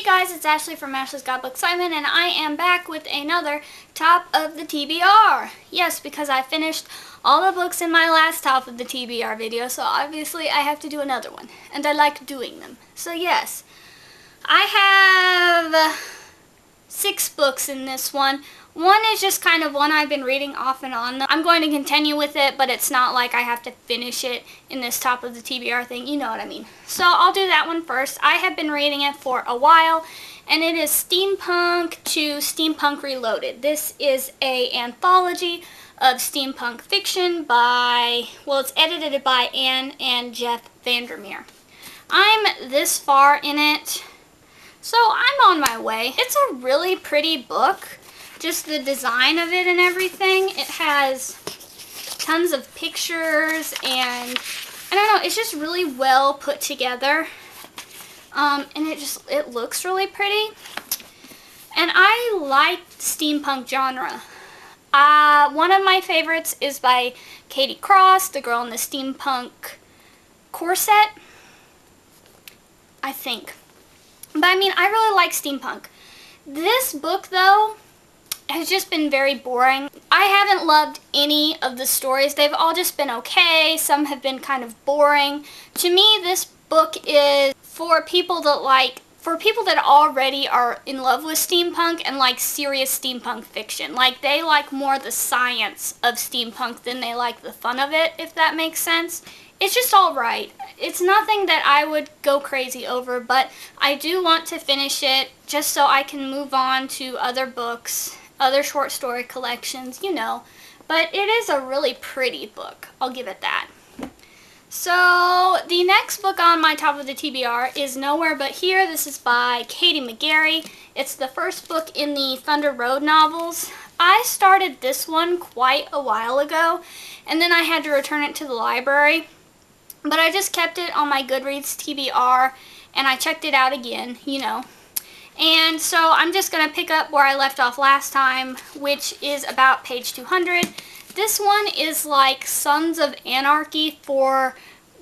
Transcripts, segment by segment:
guys, it's Ashley from acbsgotbookcitement, and I am back with another top of the TBR. Yes, because I finished all the books in my last top of the TBR video, so obviously I have to do another one, and I like doing them. So yes, I have 6 books in this one. One is just kind of one I've been reading off and on. I'm going to continue with it, but it's not like I have to finish it in this top of the TBR thing. You know what I mean. So I'll do that one first. I have been reading it for a while, and it is Steampunk to Steampunk Reloaded. This is an anthology of steampunk fiction by, well, it's edited by Anne and Jeff Vandermeer. I'm this far in it, so I'm on my way. It's a really pretty book. Just the design of it and everything. It has tons of pictures and I don't know, it's just really well put together. And it looks really pretty. And I like steampunk genre. One of my favorites is by Katie Cross, the girl in the Steampunk Corset, I think. But I mean, I really like steampunk. This book though has just been very boring. I haven't loved any of the stories. They've all just been okay. Some have been kind of boring. To me, this book is for people that already are in love with steampunk and like serious steampunk fiction. Like they like more the science of steampunk than they like the fun of it, if that makes sense. It's just alright. It's nothing that I would go crazy over, but I do want to finish it just so I can move on to other books, other short story collections, you know. But it is a really pretty book. I'll give it that. So, the next book on my top of the TBR is Nowhere But Here. This is by Katie McGarry. It's the first book in the Thunder Road novels. I started this one quite a while ago, and then I had to return it to the library. But I just kept it on my Goodreads TBR, and I checked it out again, you know. And so I'm just going to pick up where I left off last time, which is about page 200. This one is like Sons of Anarchy for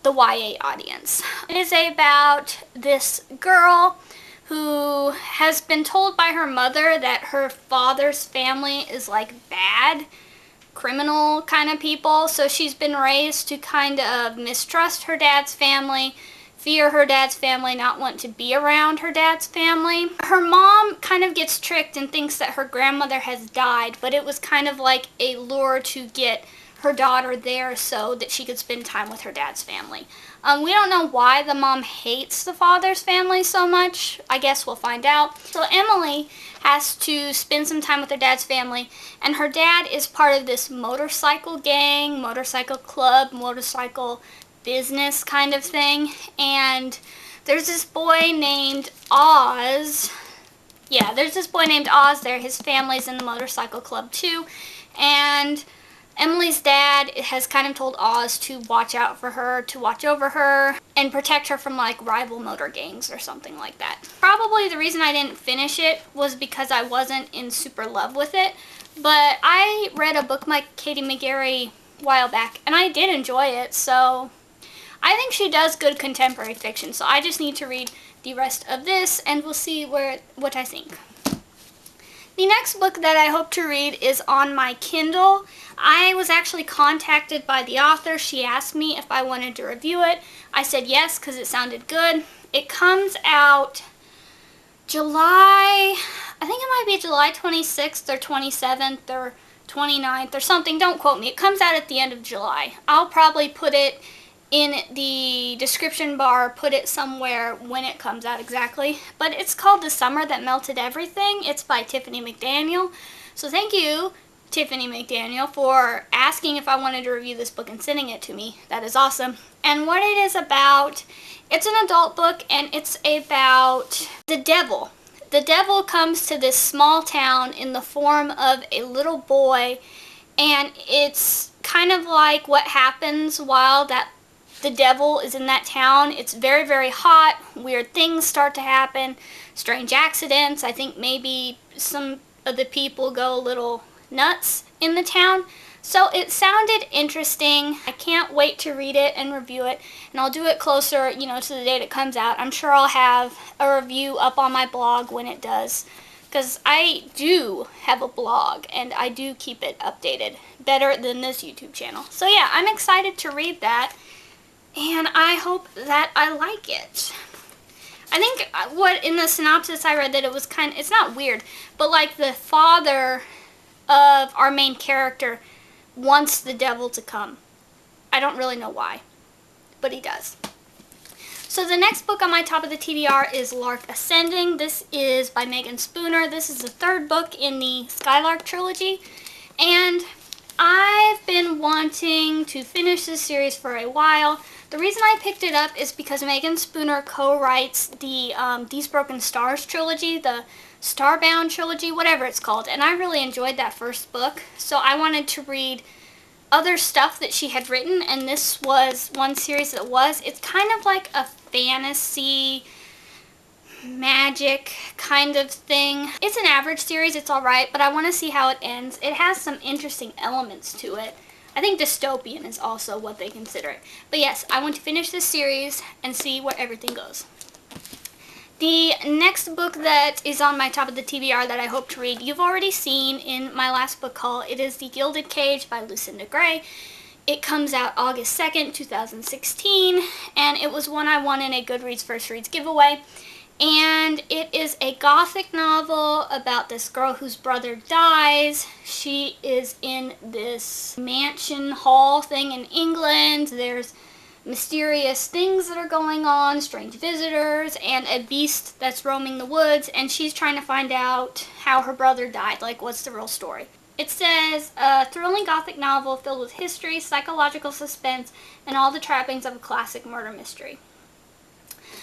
the YA audience. It is about this girl who has been told by her mother that her father's family is like bad, criminal kind of people. So she's been raised to kind of mistrust her dad's family, fear her dad's family, not want to be around her dad's family. Her mom kind of gets tricked and thinks that her grandmother has died, but it was kind of like a lure to get her daughter there so that she could spend time with her dad's family. We don't know why the mom hates the father's family so much. I guess we'll find out. So Emily has to spend some time with her dad's family, and her dad is part of this motorcycle gang, motorcycle club, motorcycle business kind of thing, and there's this boy named Oz. Yeah, there's this boy named Oz there. His family's in the motorcycle club too, and Emily's dad has kind of told Oz to watch out for her, to watch over her, and protect her from like rival motor gangs or something like that. Probably the reason I didn't finish it was because I wasn't in super love with it, but I read a book by Katie McGarry a while back, and I did enjoy it, so I think she does good contemporary fiction, so I just need to read the rest of this, and we'll see what I think. The next book that I hope to read is on my Kindle. I was actually contacted by the author. She asked me if I wanted to review it. I said yes, because it sounded good. It comes out I think it might be July 26th or 27th or 29th or something. Don't quote me. It comes out at the end of July. I'll probably put it in the description bar, put it somewhere when it comes out exactly. But it's called The Summer That Melted Everything. It's by Tiffany McDaniel. So thank you, Tiffany McDaniel, for asking if I wanted to review this book and sending it to me. That is awesome. And what it is about, it's an adult book, and it's about the devil. The devil comes to this small town in the form of a little boy, and it's kind of like what happens while the devil is in that town. It's very, very hot. Weird things start to happen. Strange accidents. I think maybe some of the people go a little nuts in the town. So it sounded interesting. I can't wait to read it and review it, and I'll do it closer, you know, to the date it comes out. I'm sure I'll have a review up on my blog when it does, because I do have a blog and I do keep it updated better than this YouTube channel. So yeah, I'm excited to read that, and I hope that I like it. I think what in the synopsis I read that it was it's not weird, but like the father of our main character wants the devil to come. I don't really know why, but he does. So the next book on my top of the TBR is Lark Ascending. This is by Megan Spooner. This is the third book in the Skylark trilogy, and I've been wanting to finish this series for a while. The reason I picked it up is because Megan Spooner co-writes the These Broken Stars trilogy, the Starbound trilogy, whatever it's called, and I really enjoyed that first book, so I wanted to read other stuff that she had written, and this was one series that was. It's kind of like a fantasy, magic kind of thing. It's an average series, it's alright, but I want to see how it ends. It has some interesting elements to it. I think dystopian is also what they consider it. But yes, I want to finish this series and see where everything goes. The next book that is on my top of the TBR that I hope to read, you've already seen in my last book haul. It is The Gilded Cage by Lucinda Gray. It comes out August 2nd, 2016, and it was one I won in a Goodreads First Reads giveaway. And it is a gothic novel about this girl whose brother dies. She is in this mansion hall thing in England. There's mysterious things that are going on, strange visitors, and a beast that's roaming the woods, and she's trying to find out how her brother died, like what's the real story. It says, a thrilling gothic novel filled with history, psychological suspense, and all the trappings of a classic murder mystery.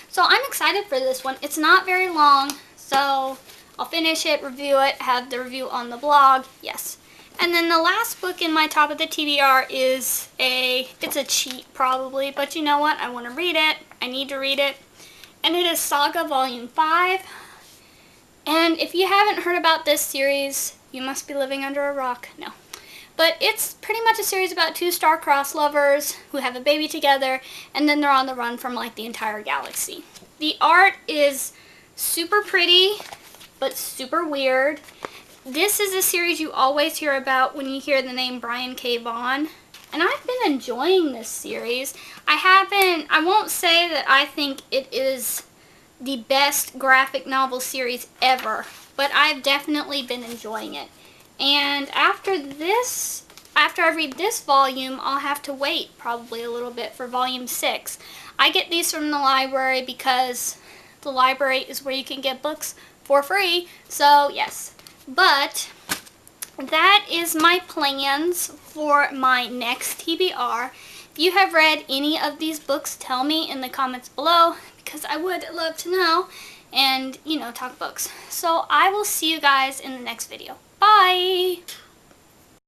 So I'm excited for this one. It's not very long, so I'll finish it, review it, have the review on the blog, yes. And then the last book in my top of the TBR is it's a cheat probably, but you know what? I want to read it. I need to read it. And it is Saga Volume 5. And if you haven't heard about this series, you must be living under a rock. No. But it's pretty much a series about two star-crossed lovers who have a baby together, and then they're on the run from like the entire galaxy. The art is super pretty, but super weird. This is a series you always hear about when you hear the name Brian K. Vaughan, and I've been enjoying this series. I won't say that I think it is the best graphic novel series ever, but I've definitely been enjoying it. And after I read this volume, I'll have to wait probably a little bit for Volume 6. I get these from the library because the library is where you can get books for free, so yes. But that is my plans for my next TBR. If you have read any of these books, tell me in the comments below, because I would love to know and, you know, talk books. So I will see you guys in the next video. Bye!